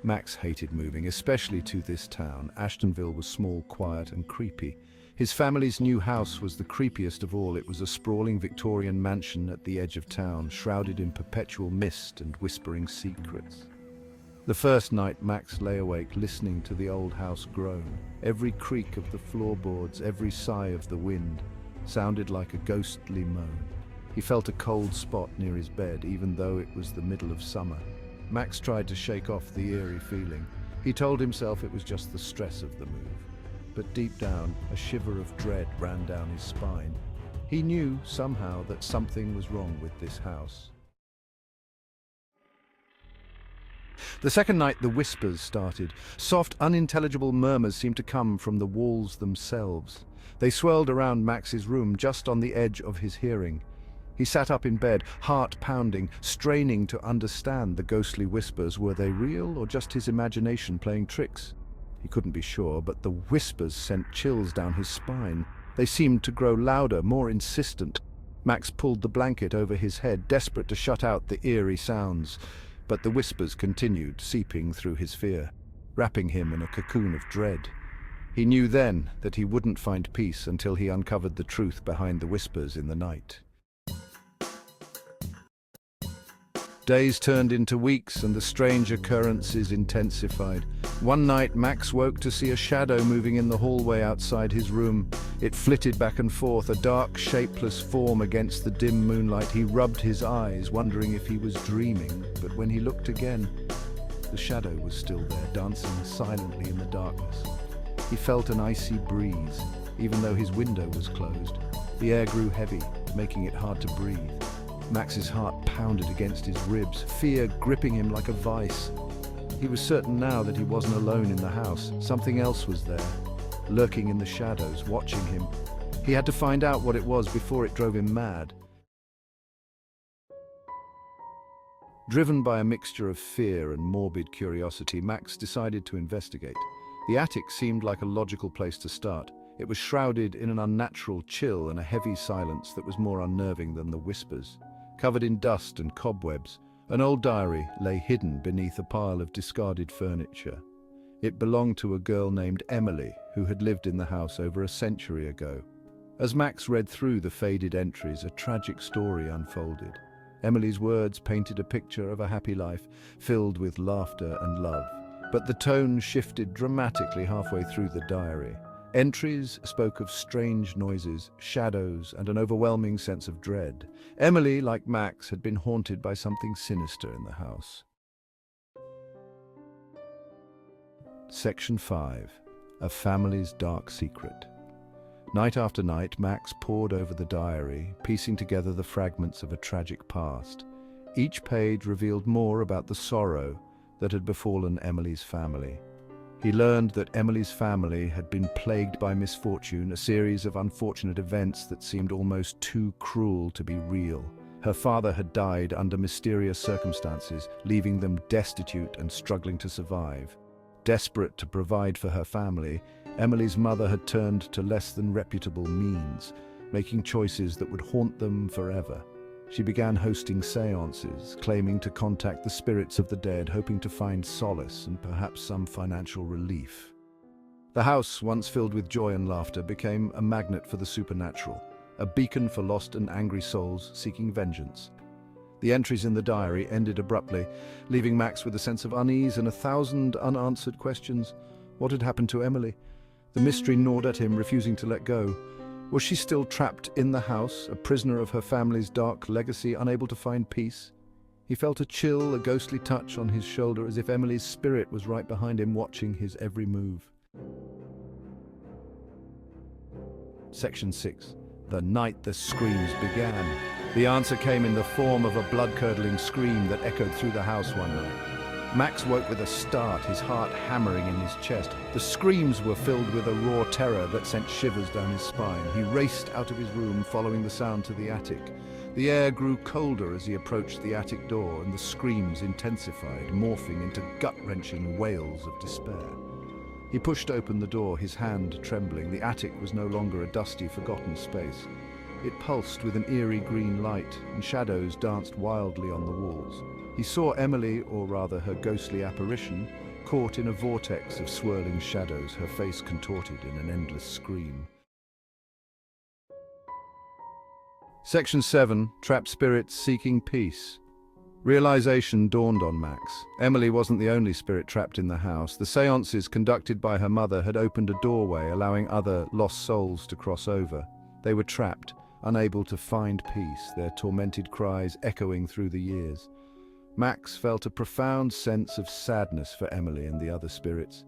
Max hated moving, especially to this town. Ashtonville was small, quiet, and creepy. His family's new house was the creepiest of all. It was a sprawling Victorian mansion at the edge of town, shrouded in perpetual mist and whispering secrets. The first night, Max lay awake, listening to the old house groan. Every creak of the floorboards, every sigh of the wind, sounded like a ghostly moan. He felt a cold spot near his bed, even though it was the middle of summer. Max tried to shake off the eerie feeling. He told himself it was just the stress of the move. But deep down, a shiver of dread ran down his spine. He knew, somehow, that something was wrong with this house. The second night, the whispers started. Soft, unintelligible murmurs seemed to come from the walls themselves. They swirled around Max's room, just on the edge of his hearing. He sat up in bed, heart pounding, straining to understand the ghostly whispers. Were they real, or just his imagination playing tricks? He couldn't be sure, but the whispers sent chills down his spine. They seemed to grow louder, more insistent. Max pulled the blanket over his head, desperate to shut out the eerie sounds. But the whispers continued, seeping through his fear, wrapping him in a cocoon of dread. He knew then that he wouldn't find peace until he uncovered the truth behind the whispers in the night. Days turned into weeks, and the strange occurrences intensified. One night, Max woke to see a shadow moving in the hallway outside his room. It flitted back and forth, a dark, shapeless form against the dim moonlight. He rubbed his eyes, wondering if he was dreaming, but when he looked again, the shadow was still there, dancing silently in the darkness. He felt an icy breeze, even though his window was closed. The air grew heavy, making it hard to breathe. Max's heart pounded against his ribs, fear gripping him like a vice. He was certain now that he wasn't alone in the house. Something else was there, lurking in the shadows, watching him. He had to find out what it was before it drove him mad. Driven by a mixture of fear and morbid curiosity, Max decided to investigate. The attic seemed like a logical place to start. It was shrouded in an unnatural chill and a heavy silence that was more unnerving than the whispers. Covered in dust and cobwebs, an old diary lay hidden beneath a pile of discarded furniture. It belonged to a girl named Emily, who had lived in the house over a century ago. As Max read through the faded entries, a tragic story unfolded. Emily's words painted a picture of a happy life, filled with laughter and love. But the tone shifted dramatically halfway through the diary. Entries spoke of strange noises, shadows, and an overwhelming sense of dread. Emily, like Max, had been haunted by something sinister in the house. Section 5. A Family's Dark Secret. Night after night, Max pored over the diary, piecing together the fragments of a tragic past. Each page revealed more about the sorrow that had befallen Emily's family. He learned that Emily's family had been plagued by misfortune, a series of unfortunate events that seemed almost too cruel to be real. Her father had died under mysterious circumstances, leaving them destitute and struggling to survive. Desperate to provide for her family, Emily's mother had turned to less than reputable means, making choices that would haunt them forever. She began hosting seances, claiming to contact the spirits of the dead, hoping to find solace and perhaps some financial relief. The house, once filled with joy and laughter, became a magnet for the supernatural, a beacon for lost and angry souls seeking vengeance. The entries in the diary ended abruptly, leaving Max with a sense of unease and 1,000 unanswered questions. What had happened to Emily? The mystery gnawed at him, refusing to let go. Was she still trapped in the house, a prisoner of her family's dark legacy, unable to find peace? He felt a chill, a ghostly touch on his shoulder, as if Emily's spirit was right behind him, watching his every move. Section 6. The night the screams began. The answer came in the form of a blood-curdling scream that echoed through the house one night. Max woke with a start, his heart hammering in his chest. The screams were filled with a raw terror that sent shivers down his spine. He raced out of his room, following the sound to the attic. The air grew colder as he approached the attic door, and the screams intensified, morphing into gut-wrenching wails of despair. He pushed open the door, his hand trembling. The attic was no longer a dusty, forgotten space. It pulsed with an eerie green light, and shadows danced wildly on the walls. He saw Emily, or rather her ghostly apparition, caught in a vortex of swirling shadows, her face contorted in an endless scream. Section 7. Trapped spirits seeking peace. Realization dawned on Max. Emily wasn't the only spirit trapped in the house. The seances conducted by her mother had opened a doorway, allowing other lost souls to cross over. They were trapped, unable to find peace, their tormented cries echoing through the years. Max felt a profound sense of sadness for Emily and the other spirits.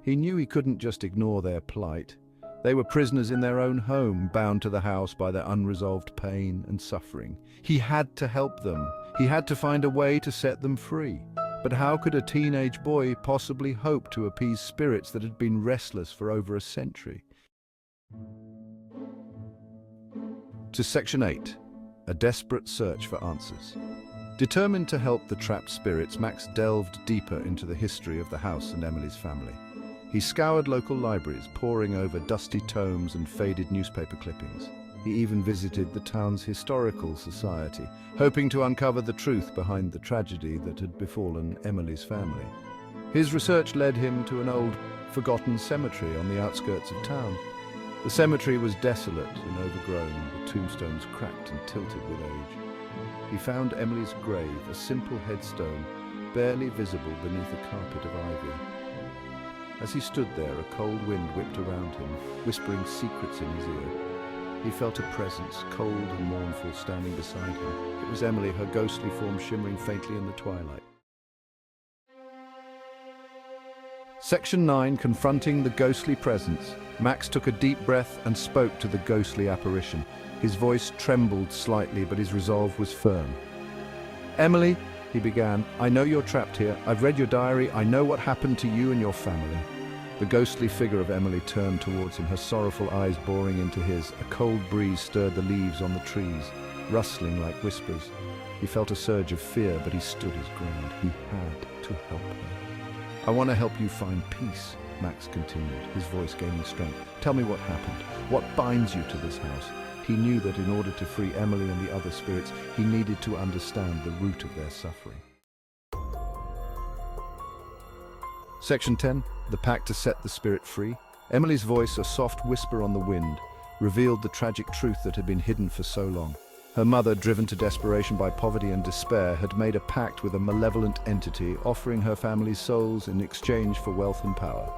He knew he couldn't just ignore their plight. They were prisoners in their own home, bound to the house by their unresolved pain and suffering. He had to help them. He had to find a way to set them free. But how could a teenage boy possibly hope to appease spirits that had been restless for over a century? To Section 8. A desperate search for answers. Determined to help the trapped spirits, Max delved deeper into the history of the house and Emily's family. He scoured local libraries, poring over dusty tomes and faded newspaper clippings. He even visited the town's historical society, hoping to uncover the truth behind the tragedy that had befallen Emily's family. His research led him to an old, forgotten cemetery on the outskirts of town. The cemetery was desolate and overgrown, the tombstones cracked and tilted with age. He found Emily's grave, a simple headstone, barely visible beneath a carpet of ivy. As he stood there, a cold wind whipped around him, whispering secrets in his ear. He felt a presence, cold and mournful, standing beside him. It was Emily, her ghostly form shimmering faintly in the twilight. Section 9. Confronting the ghostly presence. Max took a deep breath and spoke to the ghostly apparition. His voice trembled slightly, but his resolve was firm. "Emily," he began, "I know you're trapped here. I've read your diary. I know what happened to you and your family." The ghostly figure of Emily turned towards him, her sorrowful eyes boring into his. A cold breeze stirred the leaves on the trees, rustling like whispers. He felt a surge of fear, but he stood his ground. He had to help her. "I want to help you find peace," Max continued, his voice gaining strength. "Tell me what happened. What binds you to this house?" He knew that in order to free Emily and the other spirits, he needed to understand the root of their suffering. Section 10. The pact to set the spirit free. Emily's voice, a soft whisper on the wind, revealed the tragic truth that had been hidden for so long. Her mother, driven to desperation by poverty and despair, had made a pact with a malevolent entity, offering her family's souls in exchange for wealth and power.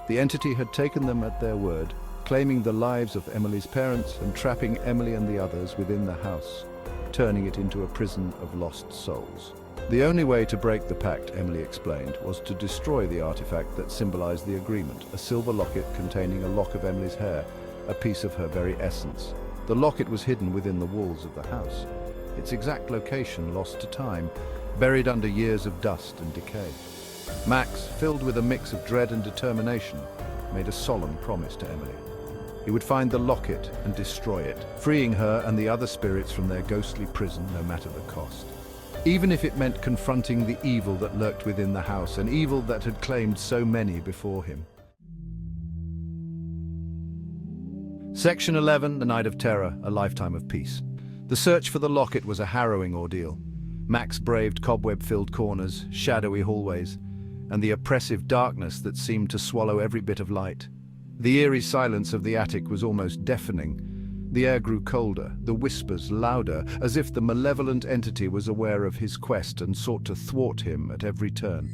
The entity had taken them at their word, claiming the lives of Emily's parents and trapping Emily and the others within the house, turning it into a prison of lost souls. The only way to break the pact, Emily explained, was to destroy the artifact that symbolized the agreement, a silver locket containing a lock of Emily's hair, a piece of her very essence. The locket was hidden within the walls of the house, its exact location lost to time, buried under years of dust and decay. Max, filled with a mix of dread and determination, made a solemn promise to Emily. He would find the locket and destroy it, freeing her and the other spirits from their ghostly prison no matter the cost. Even if it meant confronting the evil that lurked within the house, an evil that had claimed so many before him. Section 11. The Night of Terror, a lifetime of peace. The search for the locket was a harrowing ordeal. Max braved cobweb-filled corners, shadowy hallways, and the oppressive darkness that seemed to swallow every bit of light. The eerie silence of the attic was almost deafening. The air grew colder, the whispers louder, as if the malevolent entity was aware of his quest and sought to thwart him at every turn.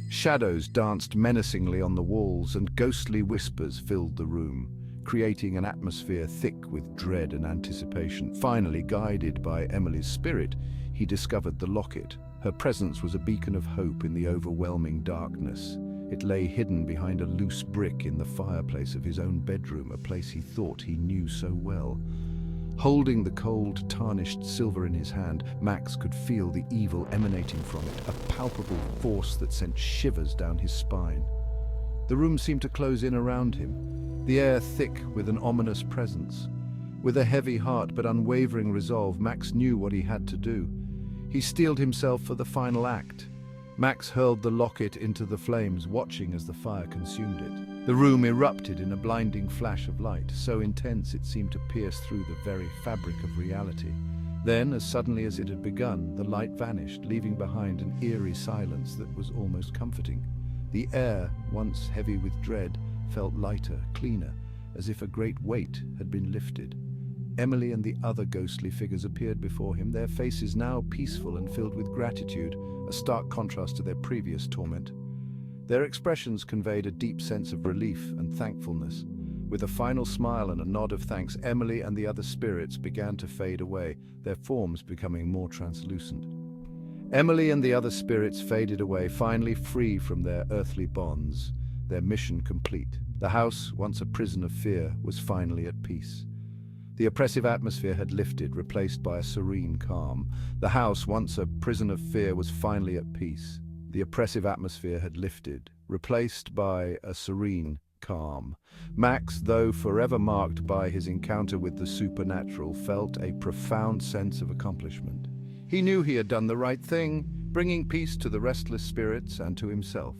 Shadows danced menacingly on the walls, and ghostly whispers filled the room, creating an atmosphere thick with dread and anticipation. Finally, guided by Emily's spirit, he discovered the locket. Her presence was a beacon of hope in the overwhelming darkness. It lay hidden behind a loose brick in the fireplace of his own bedroom, a place he thought he knew so well. Holding the cold, tarnished silver in his hand, Max could feel the evil emanating from it, a palpable force that sent shivers down his spine. The room seemed to close in around him, the air thick with an ominous presence. With a heavy heart but unwavering resolve, Max knew what he had to do. He steeled himself for the final act. Max hurled the locket into the flames, watching as the fire consumed it. The room erupted in a blinding flash of light, so intense it seemed to pierce through the very fabric of reality. Then, as suddenly as it had begun, the light vanished, leaving behind an eerie silence that was almost comforting. The air, once heavy with dread, felt lighter, cleaner, as if a great weight had been lifted. Emily and the other ghostly figures appeared before him, their faces now peaceful and filled with gratitude, a stark contrast to their previous torment. Their expressions conveyed a deep sense of relief and thankfulness. With a final smile and a nod of thanks, Emily and the other spirits began to fade away, their forms becoming more translucent. Emily and the other spirits faded away, finally free from their earthly bonds, their mission complete. The house, once a prison of fear, was finally at peace. The oppressive atmosphere had lifted, replaced by a serene calm. The house, once a prison of fear, was finally at peace. The oppressive atmosphere had lifted, replaced by a serene calm. Max, though forever marked by his encounter with the supernatural, felt a profound sense of accomplishment. He knew he had done the right thing, bringing peace to the restless spirits and to himself.